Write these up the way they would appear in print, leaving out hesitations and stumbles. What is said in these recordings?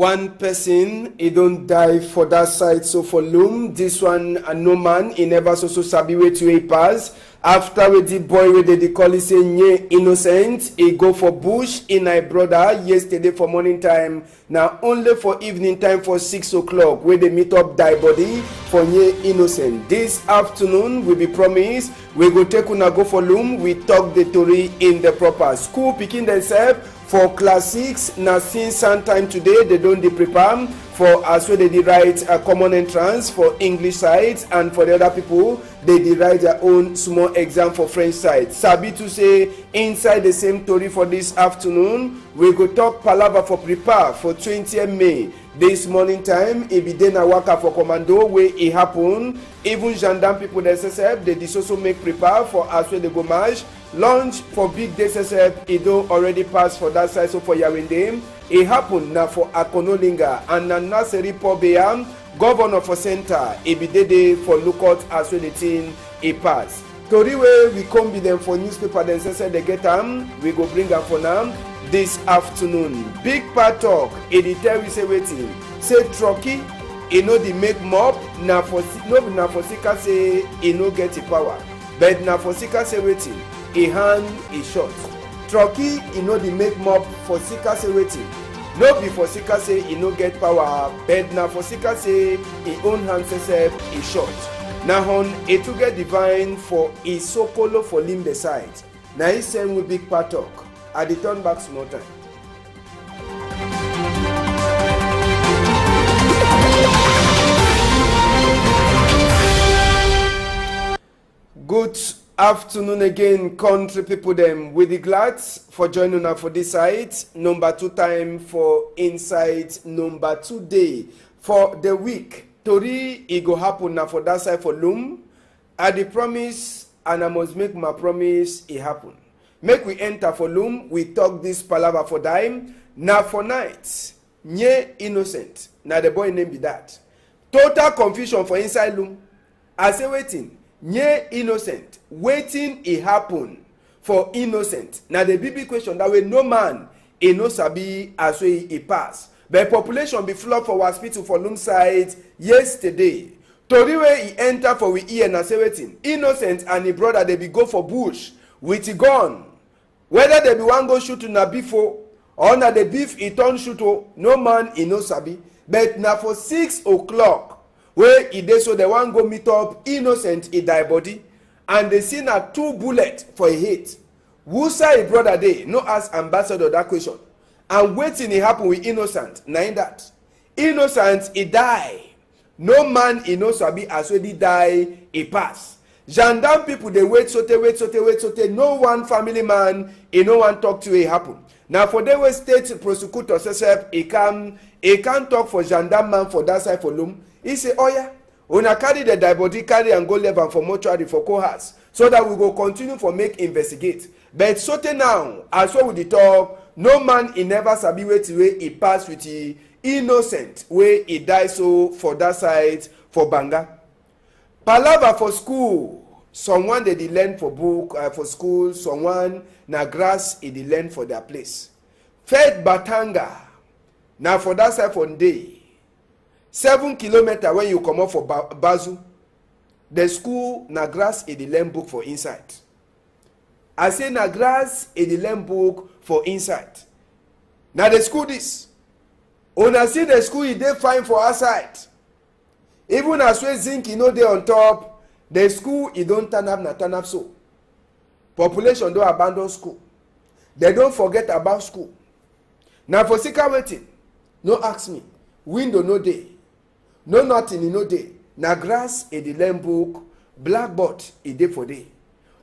One person, he don't die for that side. So for Loom, this one, no man, he never so sabi way to a pass. After with the boy with the call, he say, nye innocent, he go for bush in my brother yesterday for morning time. Now only for evening time for 6 o'clock, where they meet up die body for nye innocent. This afternoon, we be promised, we go take una go for Loom, we talk the story in the proper school, picking themselves. For class 6, now since some time today, they don't prepare for as well they write a common entrance for English sides, and for the other people, they write their own small exam for French side. Sabi to say, inside the same story for this afternoon, we go talk palava for prepare for 20th May. This morning time, it be then a waka for commando where it happen. Even gendarme people they also make prepare for as well the gommage. Launch for big DSSF, it don't already pass for that side, so for Yawende. It happened now for Akonolinga and Naseri Pobeyam, governor for center. It be day for lookout as well the thing it pass. Tori way we come be them for newspaper then say they get them. We go bring them for now this afternoon. Big part talk. It tell we say waiting. Say trucky. It know the make mob. Now for Sika say it no get the power. But now for Sika say waiting. A hand is short. Trucky, he know the make mob for Sika say waiting. No be for Sika say he no get power, but now for Sika say he own hand say is short. Now on it to get divine for a sokolo for limb side. Now he send with big part talk. I dey turn back small time. Good afternoon again, country people them. We the glad for joining us for this side. Number 2 time for Inside number 2 day for the week. Tori it go happen now for that side for Loom. I the promise and I must make my promise it happen. Make we enter for Loom. We talk this palava for dime. Now for night, nye innocent. Now the boy name be that. Total confusion for inside Loom. I say waiting. Nye innocent. Waiting it happen for innocent. Now the big question that way no man e no sabi as way it pass. But population be flock for hospital for Loom side yesterday. Tori way he enter for we ear na say waiting. Innocent and his brother they be go for bush with a gun. Whether they be one go shoot na before or na the beef he turn shoot no man he no sabi. But now for 6 o'clock. Where he dey so they want go meet up innocent he die body and they see na 2 bullets for a hit. Who say his brother dey? No ask ambassador that question. And waiting it happen with innocent. Na in that innocent he die. No man he no sabi as well he die he pass. Gendarme people they wait. No one family man he no one talk to it happen. Now for the way state prosecutor says he can't talk for gendarme man for that side for Loom. He say, oh yeah, una carry the dead body, carry and go level for mortuary for cohorts, so that we go continue for make investigate. But so now, as well with the talk, no man he never sabi wait way he pass with the innocent way he die so for that side for Banga. Palava for school, someone they learn for book for school, someone na grass he learn for their place. Fed Batanga, now for that side for day. 7 kilometers when you come up for Bazu, the school na grass in the learn book for inside. I say na grass in the learn book for inside. Now the school this. Una see the school is dey fine for outside. Even as well zinc you know they on top, the school it don't turn up so. Population don't abandon school. They don't forget about school. Now for Sika waiting, no ask me. Window no day. No nothing in no day. Na grass in the learn book, blackboard in day for day.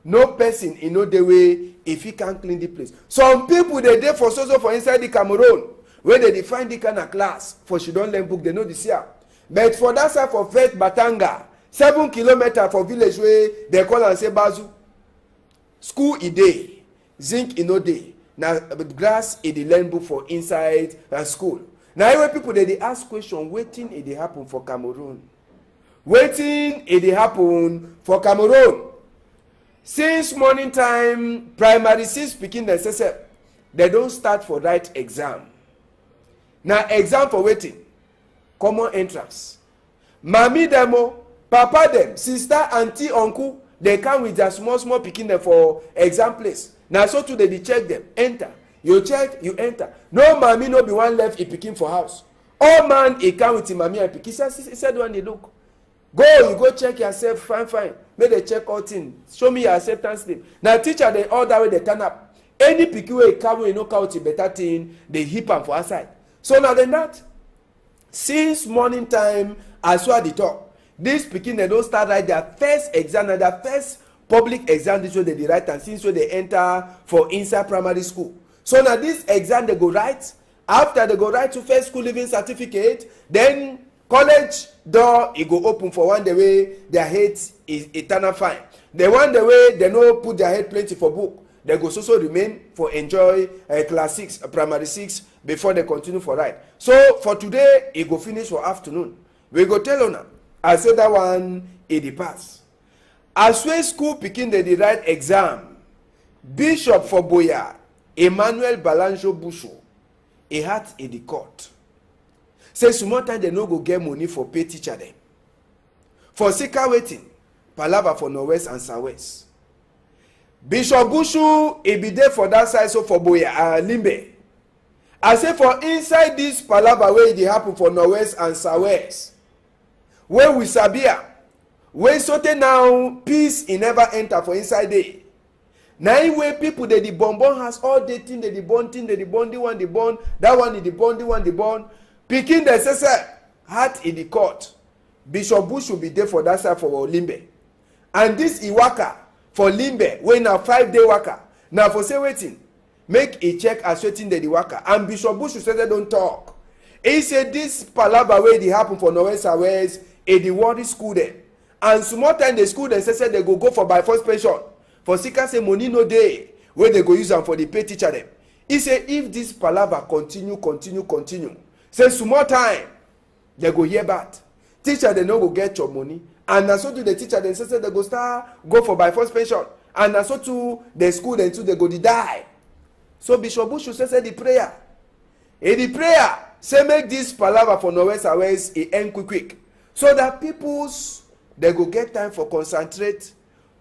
No person in no day way if he can clean the place. Some people they dey for so for inside the Cameroon where they define the kind of class for she don't learn book they know this year. But for that side for Fed Batanga, 7 kilometers for village way they call and say Bazu. School in day, zinc in no day. Now grass in the learn book for inside school. Now when people they ask question, waiting it dey happen for Cameroon. Waiting it dey happen for Cameroon. Since morning time, primary 6 speaking necessary, they don't start for write exam. na exam for wetin common entrance. Mami dem o, papa dem, sister, aunty, uncle, they come with their small pikin dem for exam place. Na so too they dey check them. Enter. You check, you enter. No mami no be one left e pikin for house. All man e come with him mami and pikin. He said when they look. Go, you go check yourself, fine. Make they check all things. Show me your acceptance slip. Now teacher they all that way they turn up. Any pikin wey come wey no count better thing, they heap am for outside. So now than that, since morning time, as well the talk, this pikin they don't start write their first exam and their first public exam. This way they write and since when they enter for inside primary school. So now this exam they go write. After they go write to first school living certificate, then college door e go open for one the way their head is eternal fine. The one the way they no put their head plenty for book. They go so remain for enjoy class 6, primary 6 before they continue for write. So for today, e go finish for afternoon. We go tell una, I say that one e dey pass. As wey school pikin dey write exam, Bishop for Boya, Emmanuel Balanjo Busho, e heart e dey court. Say small time they no go get money for pay teacher dem. For sika waiting, palava for northwest and southwest. Bishop Bushu e be there for that side so for Boya Limbe. I say for inside this palava wey dey happen for northwest and southwest, where we sabia, where sote now peace e never enter for inside there. Na in way people dey the bonbon has all the thing, they the born thing, they the born the one the born, that one is the born the one the born. Pikin dey say heart in the court. Bishop Bush will be there for that side for Limbe. And this Iwaka for Limbe, when na 5-day waka. Now for say waiting, make a check as waiting the waka. And Bishop Bush said they don't talk. He said this palava way dey happen for Northwest and West, the worry school there. And small time the school they say they go for by force pension. For sika say money no day where they go use them for the pay teacher them. He say if this palava continue. Say small time they go hear bad. Teacher they no go get your money. And na so to the teacher they say they go start go for by force pension. And na so to the school then too they go die. So Bishop Bush should say the prayer. And the prayer say make this palava for Northwest and West end quick. So that peoples they go get time for concentrate,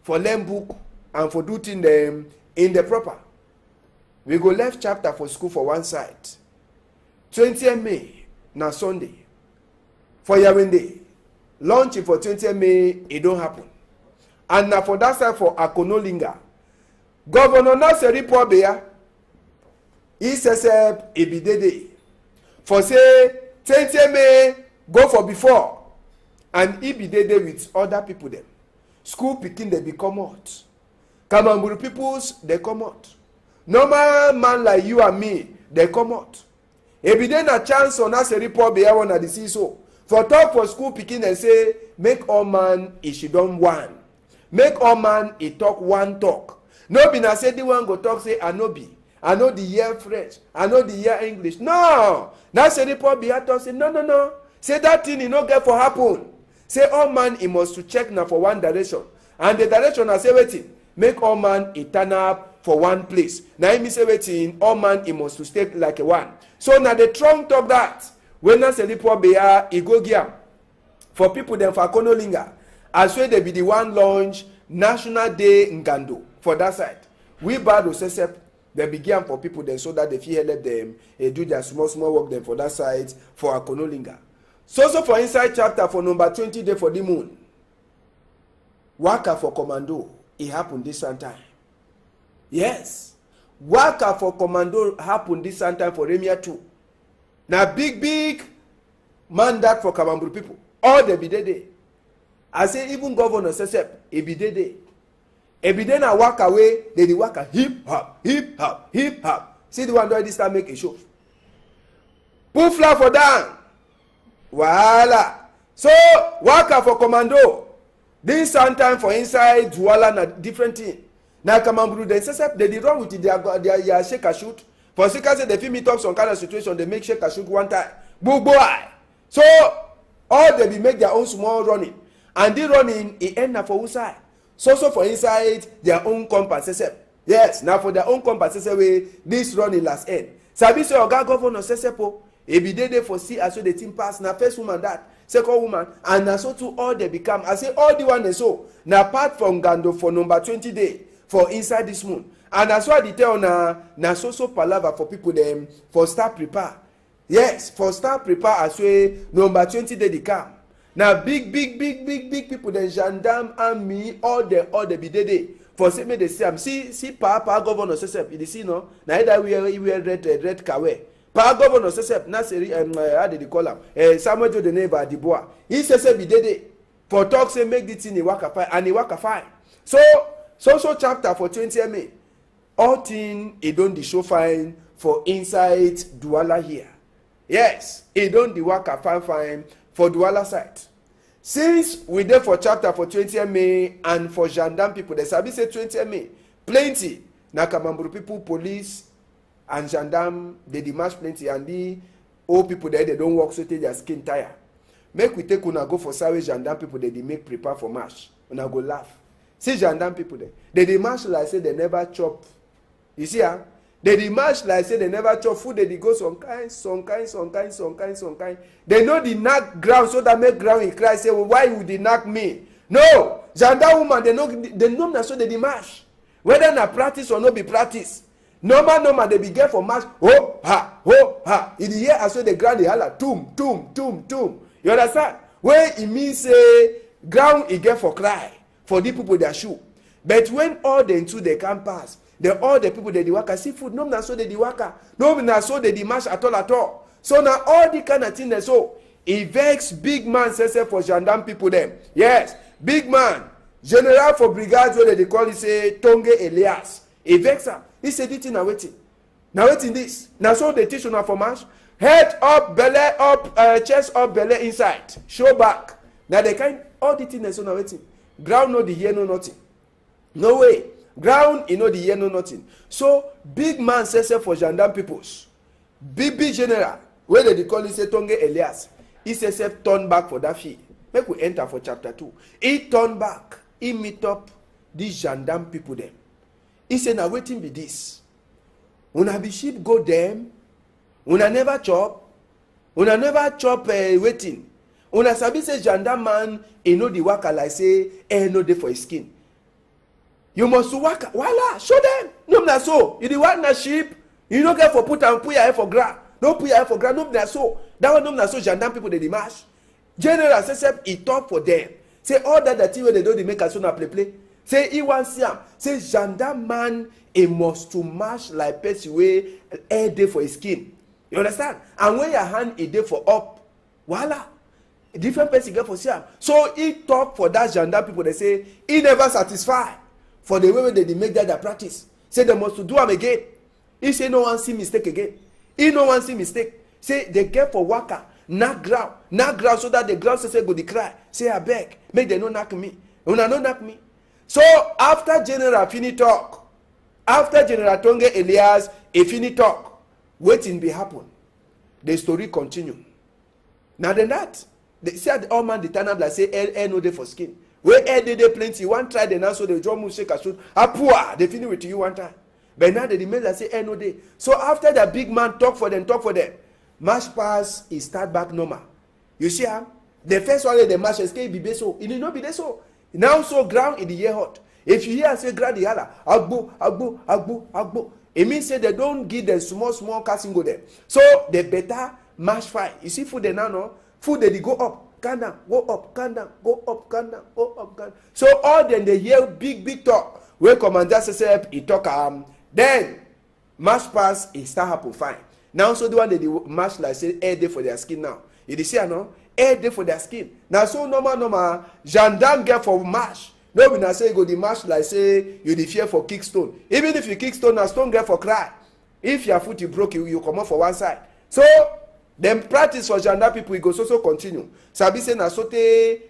for learn book, and for do things them in the proper. We go left chapter for school for one side. 20th May na Sunday. For Yawende, launching for 20th May, it don't happen. And now for that side for Akonolinga, Governor Naseri Pobea, he says it be the day. For say 20th May, go for before. And he be the day with other people them. School picking they become out. Kamamburu peoples, they come out. Normal man like you and me, they come out. If you then a chance on us a report be one at the CISO. For talk for school picking and say, make all man it should done one. Make all man it talk one talk. No be na say the one go talk say I know the year French, I know the year English. No, na say report be talk say no. Say that thing you no get for happen. Say all man he must to check now for one direction. And the direction I say waiting. Make all man it turn up for one place. Now me say waiting, all man he must to stay like a one. So now the trunk talk that when I say report be he go give for people them for Konolinga. As well they be the one launch National Day Ngando for that side. We bad say they begin for people then so that they feel help them do their small work them for that side for Konolinga. So for inside chapter for number 20 day for the moon. Waka for commando. It happened this same time. Yes. Waka for commando happened this same time for Remia too. Now big mandate for Kamamburu people. All they be there. I say even governor Sesep, it be there. It be then I walk away, they waka hip hop. See the one doing this time make a show. Put flag for down. Voila. So waka for commando. This sometime for inside Zuala na different thing. Now Kamamburu they say they run with their shake a shoot. For second say they feel meet up some kind of situation, they make shake a shoot one time. Boo boy. So all they be make their own small running. And the running it end up for who side. So for inside their own compass. Yes, now for their own compass way this running last end. Sabi say Oga Governor Sesepo, e be dey for see as so the thing pass. Na first woman that, second woman, and na so too all they become. I say all the one dey so na apart from Gando for number 20 day for inside this moon. And that's why they tell na so palava for people them for start prepare. Yes, for start prepare as way number 20 day they come. Now big people, the gendarme army, all the be dey for say me they see Papa governor Sesep, you see no. Now either we wear red kawe. Papa governor Sesep, na seri how they call him? Samuel Joe the neighbor Dibois. He says be dey for talk say make the thing waka fine and he waka fine. So chapter for 20 May. All thing it don't dey show fine for inside Douala here. Yes, it don't dey waka fine for Douala side. Since we there for chapter for 20 May and for gendarme people, they sabi say 20 May plenty. Na Kamamburu people, police and gendarme they march plenty, and the old people there they don't work so take their skin tire. Make we take una go for Sawe gendarme people they make prepare for march. Una go laugh. See gendarme people there. They march like say they never chop. You see they march like say they never chop food. They go some kind. They know the knock ground so that make ground he cry say, well, why would they knock me? No, gendarme woman they know na so they march. Whether na practice or not be practice. Normal they be get for march. Oh ha. In the year as so the ground they holla tum. You understand? When it means say ground he get for cry for the people that shoe. But when all the two they can pass. All the people they waka see food. No na so they waka. No na so they march at all. So now all the kind of thing they so. It vex big man says for gendarme people them. Yes, big man. General for brigades where they call it say Tonge Elias. It vex her. He said it in a waiting. Now waiting this. Now so they teach on for march. Head up, belly up, chest up, belly inside. Show back. Now they kind all the things they so now waiting. Ground no the hear no nothing. No way. Ground, you know the year no nothing. So big man says for gendarme peoples. Big general, where they call it say Tonge Elias. He says turn back for that fee. Make we enter for chapter 2. He turn back. He meet up these gendarme people them. He said now waiting be this. Una be sheep go them. Una never chop. Una never chop waiting. Una sabi say gendarme man, he know the waka like say no day for his skin. You must work. Voila, show them. No, na so. You the one na sheep. You don't get for put your head for ground. No put your head for ground. No, na so. That one no na so. Gendarme people they march. General says he talk for them. Say all that thing where they do they make as soon as play. Say he want see him. Say gendarme man he must to march like person way air day for his skin. You understand? And when your hand is there for up, voila. A different person get for see him. So he talk for that gendarme people. They say he never satisfied. For the way they make that their practice. Say they must do them again. He say no one see mistake again. He no one see mistake. Say they get for waka, knock ground so that the ground say go the cry. Say I beg, make they no knock me. Una no knock me. So after General fini talk, after General Tonge Elias a fini talk, waiting be happen. The story continue. Now then that they say the old man the turn up like say no day for skin. Where air they plenty, one try the now so the drum will shake a shoot. Apua, they finish with you one time. But now they demand like say no day. So after the big man talk for them. March pass is start back normal. You see how? The first one the march is be so. It did not be there so. Now so ground in the year hot. If you hear say ground the yalla, agbo. It means say they don't give them small casting go there. So they better march fine. You see food they now no? Food they go up. Calm down, go up, calm down, go up, calm down, go up, calm down. So all then they hear big talk. When commander says he talk then march pass it start happen fine. Now so the one they march like say air day for their skin now. You see no? Air day for their skin. Now so normal gendarme get for march. No be na say you go the march like say you the fear for kick stone. Even if you kick stone, na stone get for cry. If your foot you broke, you come up for one side. So then practice for gendarme people, it go so continue. Sabi say na so day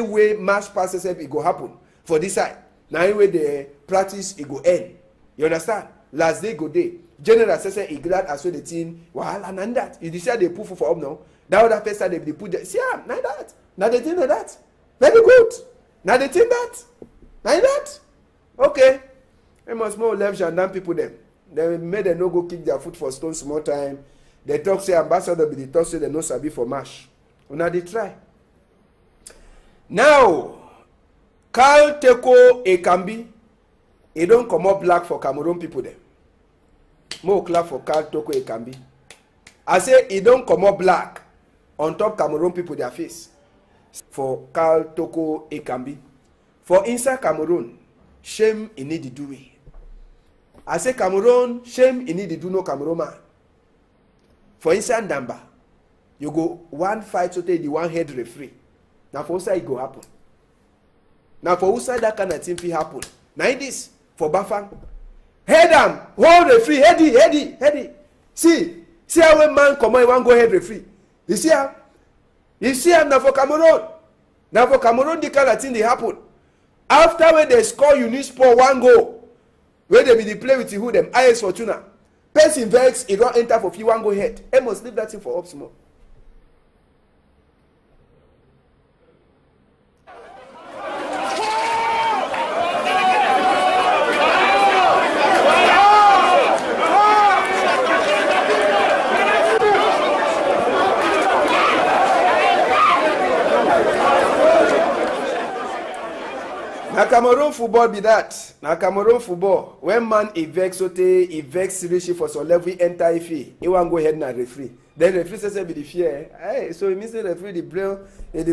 way march passes it go happen for this side. Now anyway the practice it go end. You understand? Last day go day. General says he glad as well the thing. Wahala and that. You decide they put for up now. That other person they put there. See like that. Now they think like that. Very good. Now they think that. Like that. Okay. They must more left gendarme people them. They made them no go kick their foot for stone small time. They talk say ambassador be the talk say they no sabi for match. Una dey try. Now, Carl Teko Ekambi, he don't come up black for Cameroon people them. More clap for Carl Teko Ekambi. I say he don't come up black on top Cameroon people their face. For Carl Teko Ekambi. For inside Cameroon, shame he need to do it. I say Cameroon, shame he need to do no Cameroon man. For inside Damba, you go one fight so take the one head referee. Now for outside it go happen. Now for outside that kind of thing fit happen. Now this for Bafang. Head am, hold referee, heady. See how a man come on, he want go head referee. You see how? You see how now for Cameroon. Now for Cameroon the kind of thing they happen. After when they score Unisport 1 goal, where they be the play with who them IS Fortuna. Person vex, he don't enter for 1 go head. They must leave that thing for up small. Na Cameroon football be that. Na Cameroon football. When man he vex seriously for some level enter ife, he want go ahead na referee. Then referee say be the fear. Hey, so it means the referee the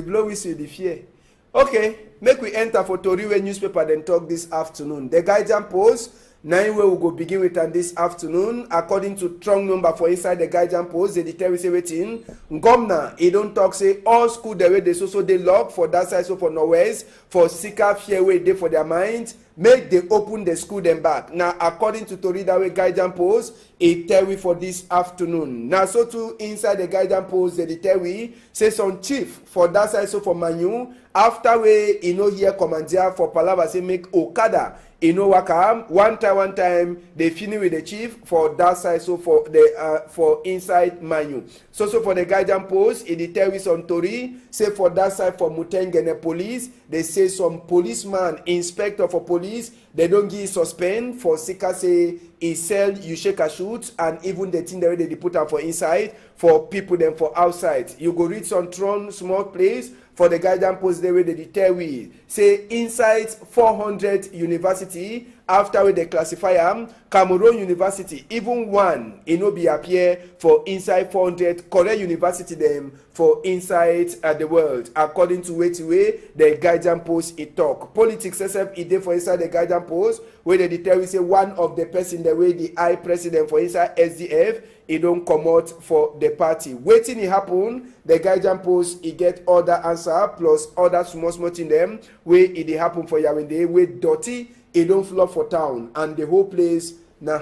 blow whistle the fear. Okay, make we enter for Tori wey newspaper then talk this afternoon. The Guardian Post, 9 way we go begin with and this afternoon. According to strong number for inside the Guardian Post, they tell we say wetin. Ngomna, he don't talk say all school the way they so they lock for that side so for Norwest for seeker fear way they for their mind. Make they open the school them back. Now according to Tori that way Guardian Post, it tell we for this afternoon. Now so too inside the Guardian Post, they tell we say some chief for that side so for Manu. After we hear commander for Palava say make Okada Wakam one time they finish with the chief for that side so for the for inside Manu. So for the Guardian Post, it tell we some Tori say for that side for Mutengene police, they say some policeman inspector for police they don't give suspend for Sika say he sell you shake a shoot and even the thing that they put out for inside for people them for outside. You go read some Tron small place for the Guardian Post the way they tell we say inside 400 university after they classify them Cameroon University even one no be appear for inside 400 Korea University them for inside the world according to way the Guardian Post it talk politics except it dey for inside the Guardian Post where they tell we say one of the person the way the high president for inside SDF he don't come out for the party. Waiting it happen, the Guardian Post he get other answer plus other small thing them where it happen for Yawende where dirty it don't flop for town and the whole place now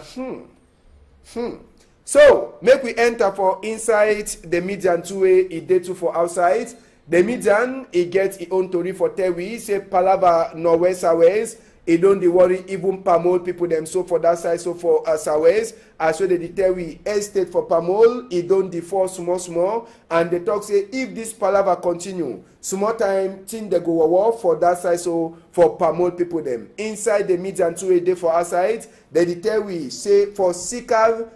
So make we enter for inside the median two way it dey too for outside. The median he get his own story for Tewi say Palava Norwest Awes. He don't dey worry even Pamol people them so for that side so for Sawes as well they tell we estate for Pamol he don't default small and they talk say if this palava continue small time thing they go war for that side so for Pamol people them inside the median two day for outside they tell we say for Sika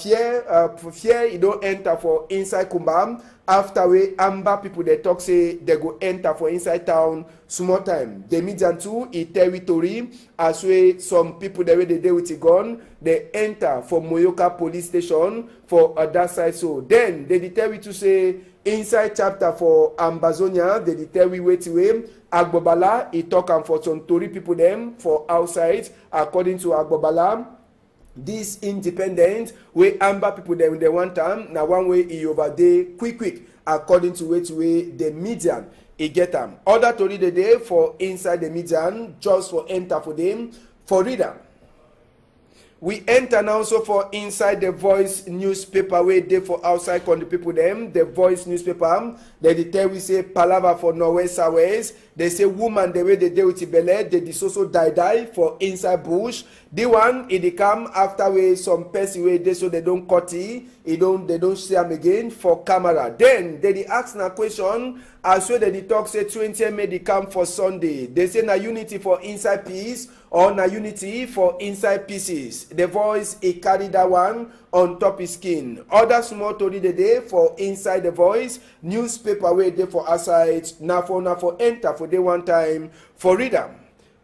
fear he don't enter for inside Kumbam after we Amber people they talk say they go enter for inside town small time the median two e territory as well some people the way they deal with a gun they enter for Moyoka police station for that side so then they tell we to say inside chapter for Ambazonia they tell we wait away Agbobala he talk am for some Tory people them for outside according to Agbobala this independent way Amber people them they want time now one way he over there quick according to way the median he get them other Tory the day for inside the median just for enter for them for reader. We enter now so for inside the Voice newspaper where they for outside con the people them the Voice newspaper they tell we say palava for Norwest Awes they say woman the way they deal with belly they also die for inside bush the one it come after way some person way they so they don't cut it they don't see them again for camera then they ask na question as well they talk say 20 may they come for Sunday they say na unity for inside peace or na unity for inside pieces. The voice e carry that one on top his skin. Other small tori dey dey for inside the voice. Newspaper wey dey for outside na for enter for day one time for read am.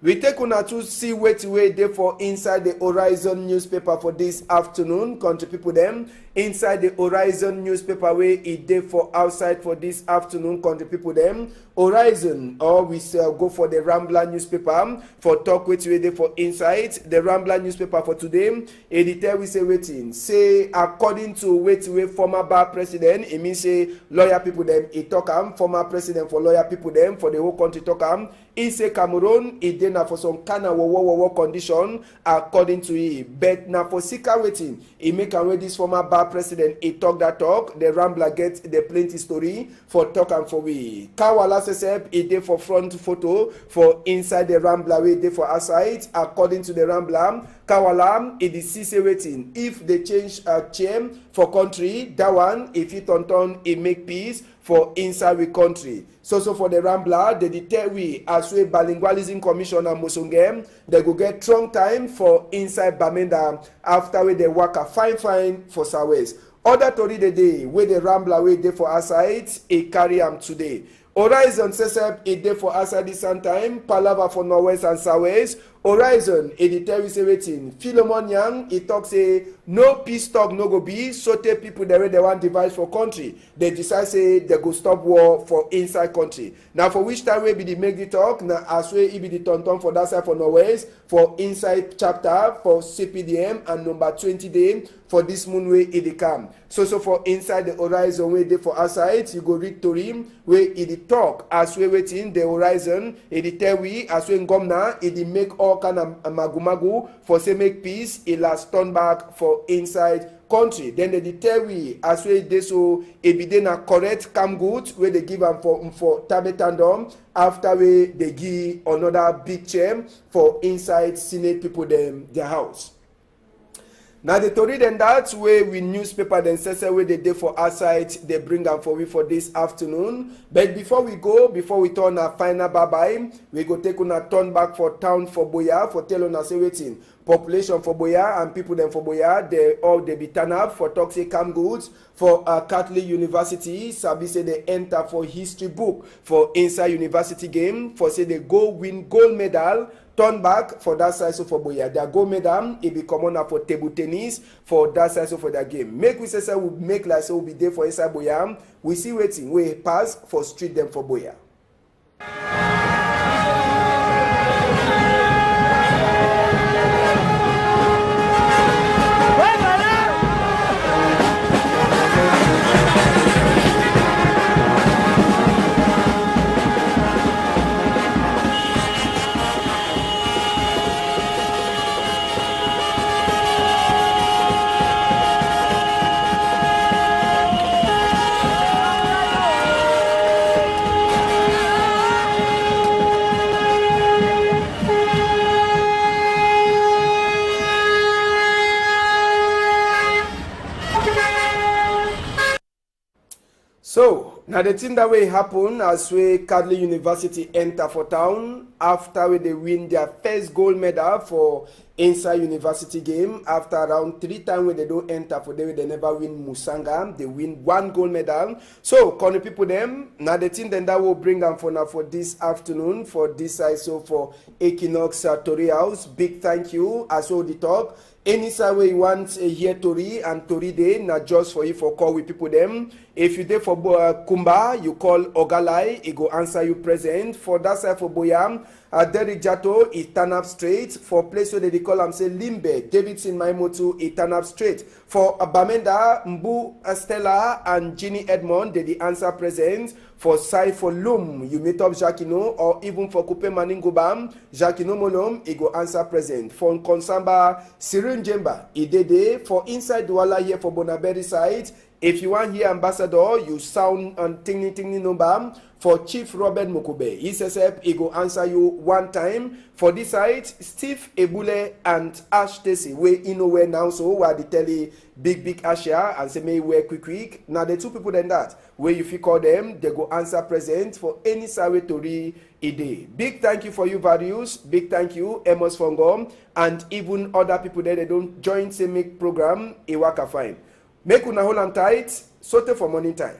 We take una to see wetin wey dey for inside the Horizon newspaper for this afternoon. Country people dem, inside the Horizon newspaper wey e dey for outside for this afternoon, country people dem. Horizon, or we go for the Rambler newspaper for talk wetin wey dey for inside the Rambler newspaper for today. E dey tell we say wetin, say according to wetin wey former bar president, e mean say lawyer people dem e talk am, former president for lawyer people dem for the whole country talk am. E say Cameroon e dey na for some kind of war condition according to e, but na for sika wetin e make am wey this former bar president e talk that talk. The Rambler get the plenty story for talk am for we. Kawala sesep e dey for front photo for inside the Rambler wey dey for outside. According to the Rambler, Kawala e dey see say wetin, if they change chair for country, that one if it turn e make peace for inside we country. So for the Rambler, they tell we as we bilingualism commissioner Mosongem, they go get strong time for inside Bamenda after we they work a fine for Southwest. Other tori the day where the Rambler wey dey for outside e carry am today. Horizon sesep e dey for outside this time, palava for Northwest and Southwest. Horizon e dey tell we say wetin, Philemon Yang e talk say no peace talk no go be, so take people the way they want device for country. They decide say they go stop war for inside country. Now for which time we be the make the talk, now as we e be the turn for that side for Northwest for inside chapter for CPDM and number 20 day for this moon way e dey come. So for inside the Horizon way dey for outside, you go read tori where e dey talk as we waiting the Horizon e dey tell we as we ngomna e dey make all kind of magu for say make peace e last turn back for inside country. Then they tell we as we dey so e be dey na correct calm good wey they give am for tabe tandem after we they give another big chair for inside Senate people them their house. Now the tori then that way we newspaper then says where they dey for outside they bring am for we for this afternoon. But before we turn our final bye-bye, we go take una turn back for town for Boya for tell una say wetin. Population for Boya and people then for Boya, they be turn up for toxic cam goods for Catholic University. Sabi say they enter for history book for inside university game for say they go win gold medal. Turn back for that side so for Boya. Their gold medal it be common for table tennis for that side so for that game. Make we say we make like so we be there for inside Boya. We see waiting we pass for street them for Boya. So, now the thing that will happen as we Catholic University enter for town after they win their first gold medal for inside university game. After around 3 times when they don't enter for them, they never win Musanga. They win 1 gold medal. So, can people them now the thing then that will bring them for now for this afternoon for this side. So for Equinox Tori House, big thank you as well the talk. Any side way you want hear Tori and Tori Day, not just for you for call with people them. If you there for Kumba, you call Ogalai, he go answer you present. For that side for Boyam, Derek Jato, he turn up straight. For place where they call him say Limbe, Davidson Maimotu, he turn up straight. For Bamenda, Mbu, Stella, and Ginny Edmond, they the answer present. For side for Lum, you meet up Jacquino, or even for Coupe Maningobam, Jacquino Molom, he go answer present. For Konsamba, Cyril Jemba, he did. For inside Douala here for Bonaberi side, If you want here ambassador, you sound on tingly number for Chief Robert Mokube. He says he go answer you one time. For this side, Steve Ebule and Ash Tesi, we in nowhere now, so where they tell you big Ash here and say me wear quick. Now the two people then that where if you call them, they go answer present for any survey to read a day. Big thank you for you values. Big thank you, Amos Fongom, and even other people there they don't join say make program a work fine. Make una hold on tight, sote for morning time.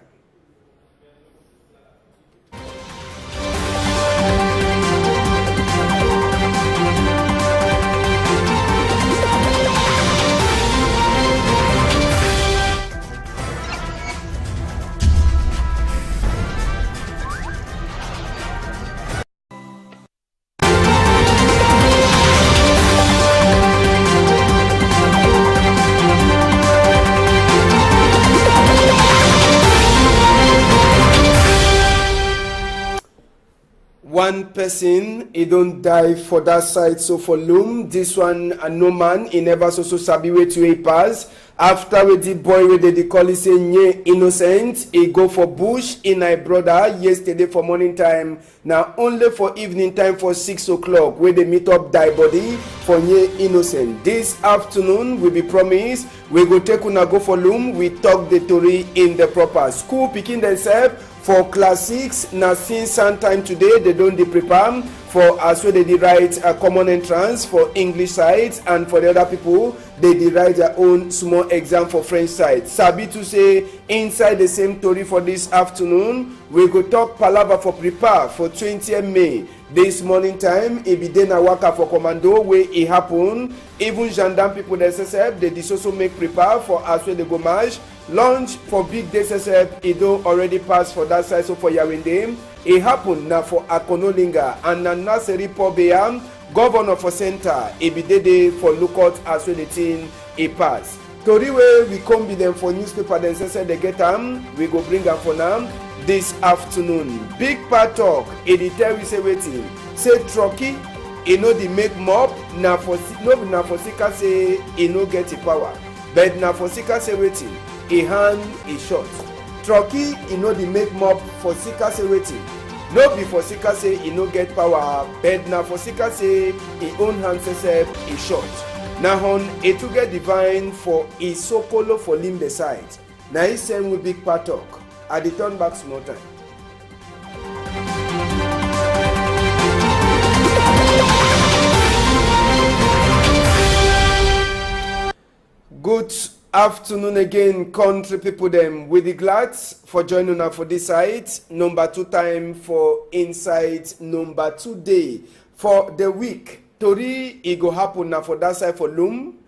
One person, he don't die for that side. So for Loom, this one, no man, he never so sabi way to a pass. After with the boy with the call, he say, nye innocent, he go for bush in my brother yesterday for morning time. Now only for evening time for 6 o'clock, where they meet up die body for nye innocent. This afternoon, we be promised, we go take una go for Loom, we talk the story in the proper school, picking themselves. For class 6, now since some time today, they don't prepare for as well they write a common entrance for English sides, and for the other people, they write their own small exam for French side. Sabi to say, inside the same story for this afternoon, we go talk palava for prepare for 20th May. This morning time, it be then a waka for commando where it happen. Even gendarme people themselves, they also make prepare for as well the go march. Launch for big day SSF, it don't already pass for that side, so for Yawinde. It happened now for Akonolinga and Naseri Pobeyam, governor for center. It be day for lookout as well the thing it pass. Tori way we come be them for newspaper then say they get we go bring them for now this afternoon. Big part talk, it tell we say waiting. Say trucky, it know the make mob, now for Sika say it no get the power. But now for Sika say waiting. A hand is short. Trucky, he know the make mob for Sika say waiting. No be for Sika say he no get power, but now for Sika say he own hand self is short. Now on it to get divine for his sokolo for limb the side. Now he send with big part talk. At the turn back small time. Good afternoon again, country people them. We the glad for joining us for this side. Number 2 time for inside number 2 day for the week. Tori it go happen now for that side for Loom.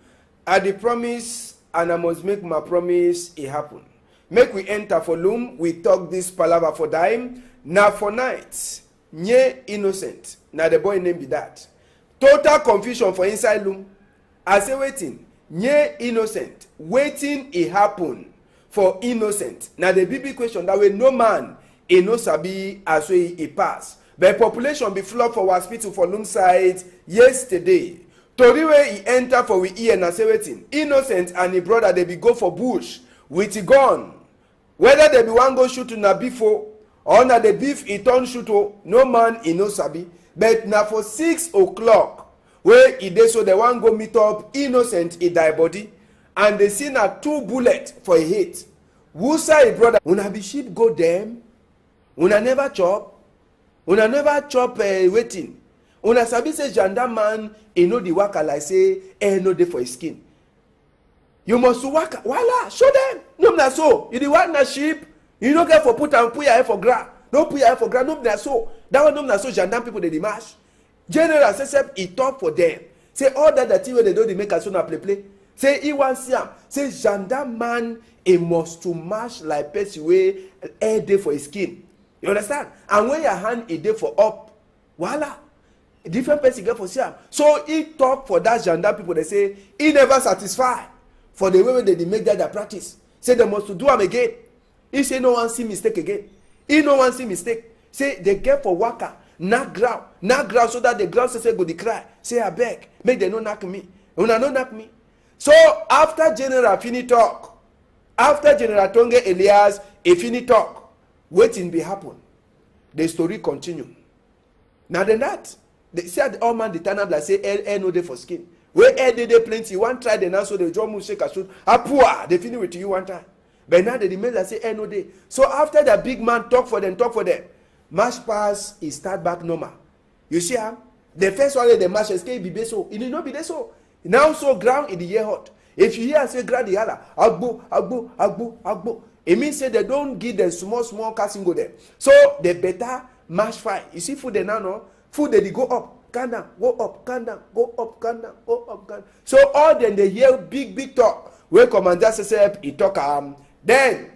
I the promise and I must make my promise it happen. Make we enter for Loom. We talk this palava for dime. Now for night, nye innocent. Now the boy name be that. Total confusion for inside Loom. I say waiting. Nye innocent, waiting it happen for innocent. Now the big question that way no man e no sabi as way e pass. But population be flood for hospital for Loom side yesterday. Tori way he enter for we ear na say waiting. Innocent and his brother they be go for bush with a gun. Whether they be one go shoot na before or na the beef e turn shoot no man e no sabi. But now for 6 o'clock. Where he dey so they want go meet up innocent in die body and they see na 2 bullets for a hit. Who say brother? Una be sheep go them? Una never chop? Una never chop waiting? Una sabi say gendarme man e know the waka like say no dey for his skin. You must waka. Voila, show them. No na so. You the one na sheep. You no get for put your head for ground. No put your head for ground. No na so. That one no na so gendarme people dey march. General say he talk for them. Say all that thing where they do they make as soon as play. Say he want see am. Say gendarme man he must to march like person way air day for his skin. You understand? And when your hand is there for up, voila, different person get for see am. So he talk for that gendarme people. They say he never satisfied for the way they make that their practice. Say they must to do am again. He say no one see mistake again. He no one see mistake. Say they get for waka. Knock ground so that the ground say go the cry. Say I beg, make them no knock me. Una no knock me. So after general finish talk, After General Tonge Elias, if fini talk, waiting be happen. The story continue. Now then that, they said all man the turn up like say air no day for skin. Where air they plenty, one try the now so the drum will shake a shoot. Apua, they finish with you one time. But now they remain like say air no day. So after that big man talk for them. March pass is start back normal. You see how? The first one the march is be so. It will not be there so. Now so ground in the year hot. If you hear say ground the yala, agbo. It means say they don't give them small casting go there. So they better march fight. You see food they now no? Food they go up, can down, go up, can down, go up, can down, go up, can down. So all then they hear big talk. When Commander says he talk then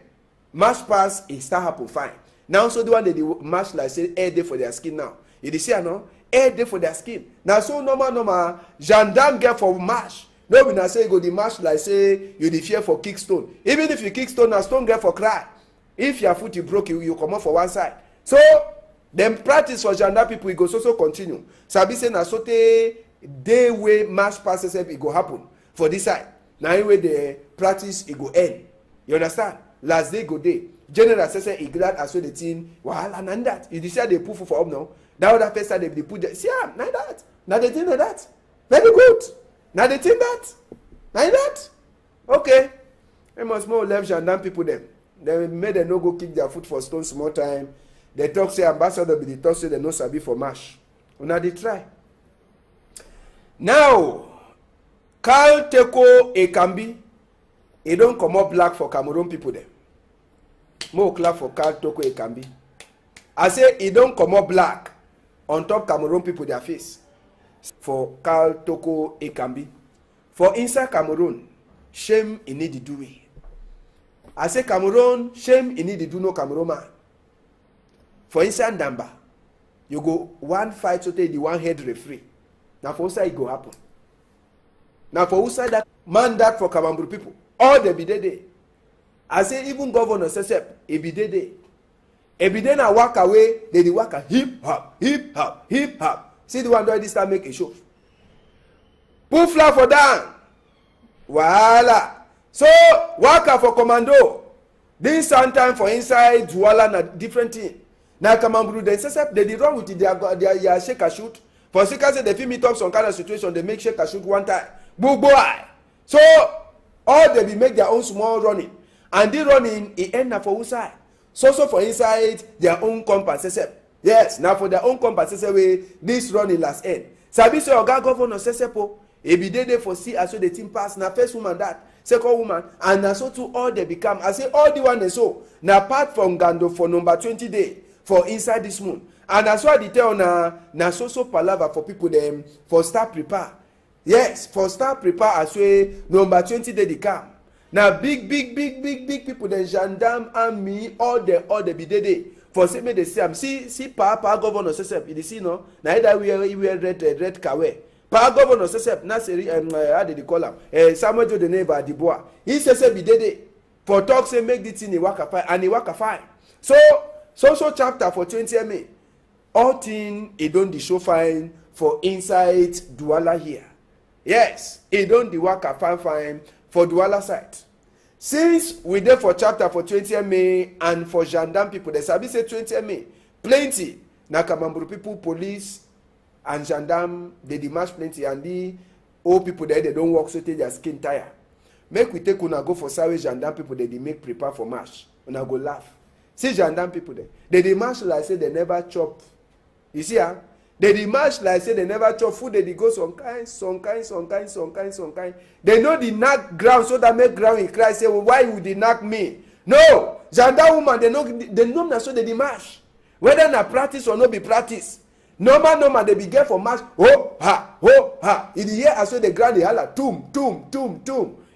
march pass it start happen fine. Now so the one they march like say air day for their skin now. You see no? Air day for their skin. Now so normal gendarme get for march. No be na say you go the march like say you the fear for kick stone. Even if you kick stone, na stone get for cry. If your foot you broke, you come out for one side. So them practice for gendarme people, it go so continue. Sabi say na so day way march passes it go happen for this side. Now anyway the practice it go end. You understand? Last day go day. General says he glad as well the team. Wahala and that. You decide they put for up now. That other person they put there. See like that. Now they think like that. Very good. Now they think that. Like that. Okay. They must more left gendarme people them. They made them no go kick their foot for stone small time. They talk say ambassador be the talk say they no sabi for march. Now they try. Now, Carl Teko Ekambi, he don't come up black for Cameroon people them. More clap for Carl Teko Ekambi. I say he don't come up black on top Cameroon people their face. For Carl Toko Ekambi. For inside Cameroon, shame he need to do it. I say Cameroon, shame he need to do no Cameroon man. For inside Damba, you go one fight to take the one head referee. Now for outside it go happen. Now for outside that man that for Cameroon people, all they be there. I say even Governor Sesep, he be there. He be there na walk away, they walk a hip hop. See the one that this time make a show. Put flag for down. Voila. So waka for commando. This sometime for inside Douala na different thing. Now Cameroon they say they wrong with their shake a shoot. For seekers say they feel meet up some kind of situation they make shake a shoot one time. Boo boy. So all they be make their own small running. And the running it end up for outside. So for inside their own compass. Yes, now for their own compass way this running last end. Sabi say oga governor Sesepo e be dey for see as so the team pass na first woman that second woman and na so too all they become. I say all the one they so na apart from Gando for number 20 day for inside this moon. And that's why they tell na so palava for people them for start prepare. Yes, for start prepare as way number 20 day they come. Now big people the gendarme army all the be there for say me they say see pa governor Sesep you see no na either we red kawe pa governor Sesep na say how they call am Samuel Joe the neighbor Dibois he say be there for talk say make the thing e work fine and e work fine. So chapter for 20 MA all thing e don dey show fine for inside Douala here. Yes, e don dey work fine for Douala side. Since we there for chapter for 20 MA and for gendarme people, they sabi say 20 MA plenty. Na Cameroon people, police and gendarme they demand plenty and the old people there they don't work so take their skin tire. Make we take una go for Sawe gendarme people they make prepare for march. Una go laugh. See gendarme people there. They march like say they never chop. You see ah? They march like say they never chop food. They go some kind. They know the knock ground so that make ground in cry say, well, why would they knock me? No, gendarme woman they know that so they march. Whether na practice or not be practice. Normal they be get for march. Oh ha. In the year as well the ground they holla tum.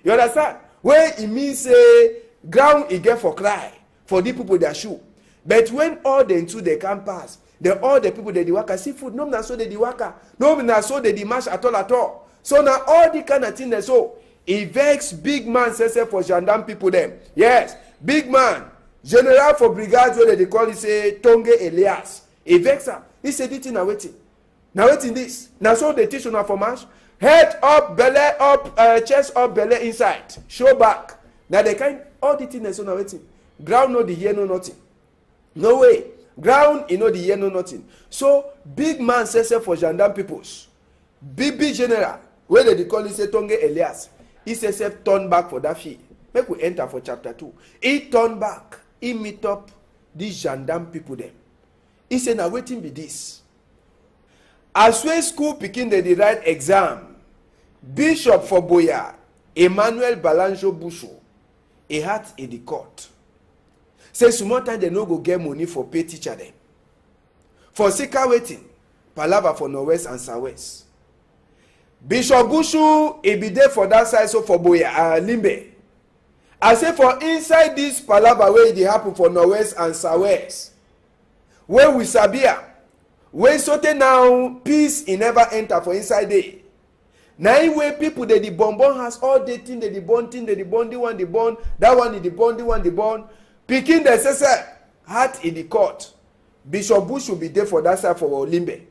You understand? When it means say ground it get for cry for the people that shoot. But when all the two they can pass. All the people they waka see food. No na so they waka. No na so they march at all. So now all the kind of thing they so it vex big man says for gendarme people them. Yes, big man. General for brigade where they call it say Tonge Elias. It vex him. He said it now waiting. Now waiting this. Now so they teach on for march. Head up, belly up, chest up, belly inside. Show back. Now they kind all the things so now waiting. Ground no the year no nothing. No way. Ground you know the year no nothing. So big man says for gendarme peoples. Big general where they call it say Tonge Elias. He says turn back for that fee. Make we enter for chapter 2. He turn back. He meet up these gendarme people them. He said now waiting be this. As when school picking the right exam, Bishop for Boya, Emmanuel Balanjo Busho, he had in the court. Say small time they no go get money for pay teacher them. For sika waiting, palava for Northwest and Southwest. Bishop Bushu, he be there for that side so for Boya, Limbe. I say for inside this palava where it happen for Northwest and Southwest. Where we sabia, where sote now peace in never enter for inside there. Now where people they the bonbon has all the thing they the bond thing they the bond the one the bond that one is the bond the one the bond picking the sese heart in the court. Bishop Bush should be there for that side for Limbe,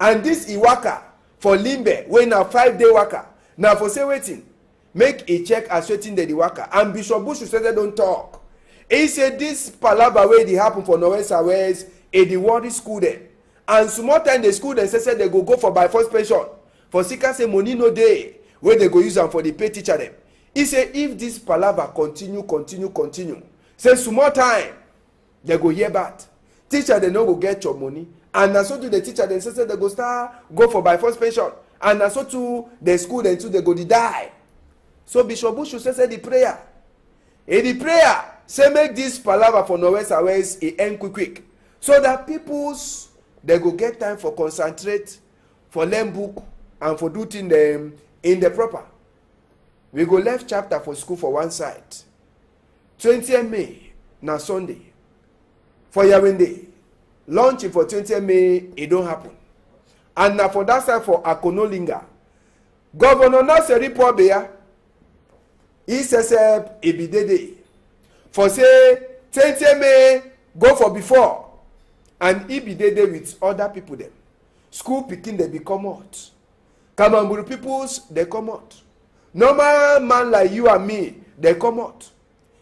and this Iwaka for Limbe when now 5-day waka now for say waiting make a check as waiting the waka and Bishop Bush said they don't talk. He said this palava where it happen for Northwest and West in the world school there, and small time the school they say they go for by first pension. For sika say money no day where they go use them for the pay teacher them. He say if this palava continue, say small time they go hear bad. Teacher they no go get your money, and na so to the teacher they say they go start go for by first pension, and na so to the school then too they go die. So Bishop Bush should say the prayer. In the prayer say make this palava for Northwest and West it end quick, so that peoples they go get time for concentrate, for learn book, and for doing them in the proper. We go left chapter for school for one side. 20th May, na Sunday. For Yawende, launch for 20th May, it don't happen. And now for that side for Akonolinga, Governor Naseri Pobea, he says it be day. For say 20th May, go for before, and he be day with other people them. School picking they become out. Kamamburu peoples, they come out. Normal man like you and me, they come out.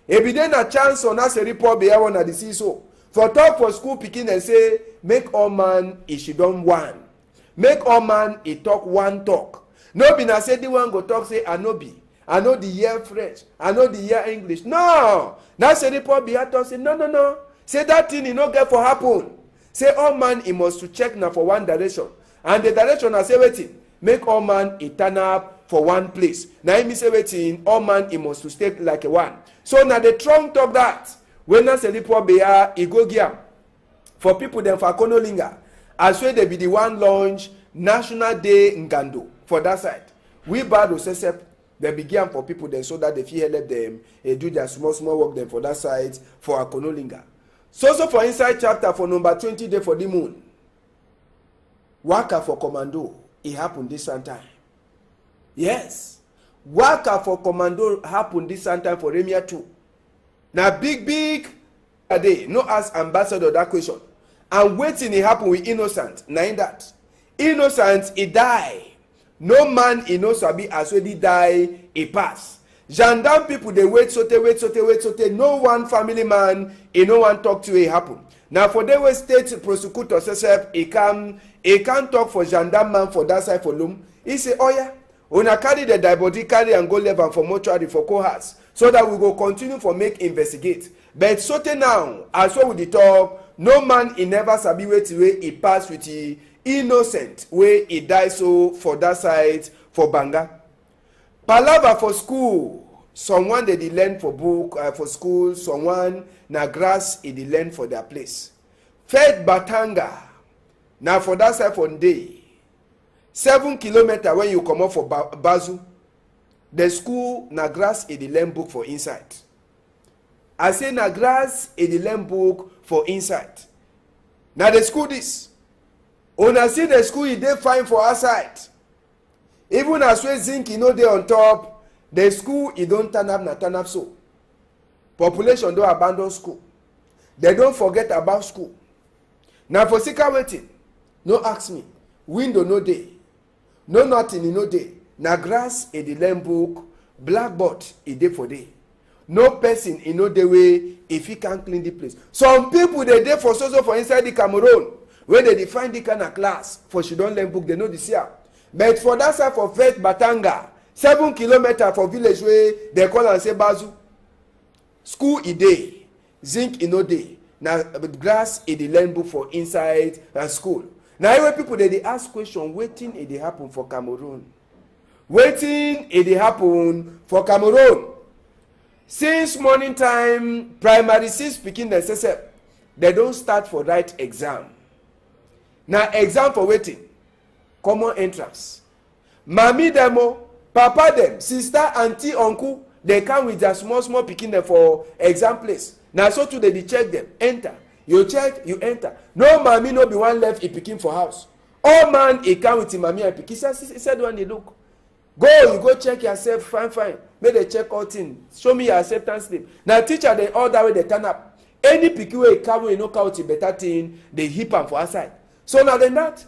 If then a chance on us a report be one at the see so. For talk for school picking and say, make all man it should done one. Make all man it talk one talk. No be na say the one go talk say I know the year French, I know the year English. No, that's a report be talk say no. Say that thing you no get for happen. Say all man he must to check now for one direction. And the direction I say waiting. Make all man it turn up for one place. Now me say waiting, all man he must to stay like a one. So now the trunk talk that when I say report be he go give for people them for Konolinga. As well they be the one launch National Day Ngando for that side. We bad say they begin for people then so that they feel help them do their small work them for that side for Konolinga. So for inside chapter for number 20 day for the moon. Waka for commando. It happened this time. Yes. Waka for commando happened this time for Remia too. Now big day. No ask ambassador that question. And waiting it happen with innocent. Now in that. Innocent he die. No man he no sabi as well he die he pass. Gendarme people they wait sote. No one family man he no one talk to it happen. Now for the way state prosecutor says he can't talk for gendarme man for that side for Lum. He say, oh yeah, una carry the dead body carry and go level for mortuary for cohorts so that we go continue for make investigate. But sote now as well with the talk, no man he never sabi wait way he pass with the innocent way he die so for that side for Banga. Palava for school. Someone they learn for book for school. Someone na grass they learn for their place. Fed Batanga. Now for that side for day. 7 kilometers when you come up for Bazu. The school na grass they learn book for inside. I say na grass they learn book for inside. Now the school this. Una see the school they fine for outside. Even as we zinc you know they on top. The school it don't turn up so. Population don't abandon school. They don't forget about school. Now for sika waiting, no ask me. Window no day. No nothing in no day. Na grass in the learn book, blackboard it day for day. no person e no dey way if he can clean the place. Some people dey dey for so for inside the Cameroon wey dey dey find the kind of class for she don learn book, they no dey see am. But for that side for Vet Batanga, 7 kilometers for village wey they call am say Bazu, school e dey, zinc e no dey, na grass e dey learn book for inside school. Na wey people dey ask question, wetin e dey happen for Cameroon? Wetin e dey happen for Cameroon? Since morning time, primary 6 pikin dem say they don start for write exam. Na exam for wetin? Common entrance. Mami dem o, papa dem, sister, aunty, uncle, they come with their small pikin dem for exam place. Na so too they dey check them. Enter. You check, you enter. No mami no be one left e pikin for house. All man e come with him mami and pikin. He said when they look. Go, you go check yourself, fine. Make they check all things. Show me your acceptance slip. Now teacher they all that way they turn up. Any pikin wey come wey no count better thing, they hip am for outside. So now then that,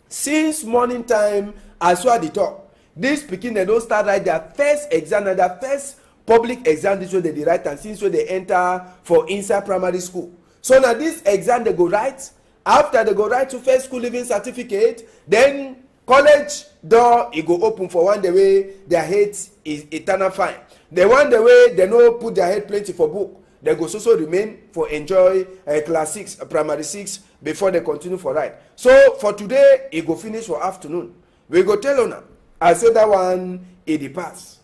since morning time, as well the talk, this pikin they don't start write their first exam, and their first public exam. This way they write, and since when they enter for inside primary school. So now this exam they go write. After they go write to first school living certificate, then college door e go open for one day way their head is eternal fine. The one day way they no put their head plenty for book, they go so remain for enjoy class 6 primary 6 before they continue for write. So for today e go finish for afternoon. We go tell una I say that one e dey pass.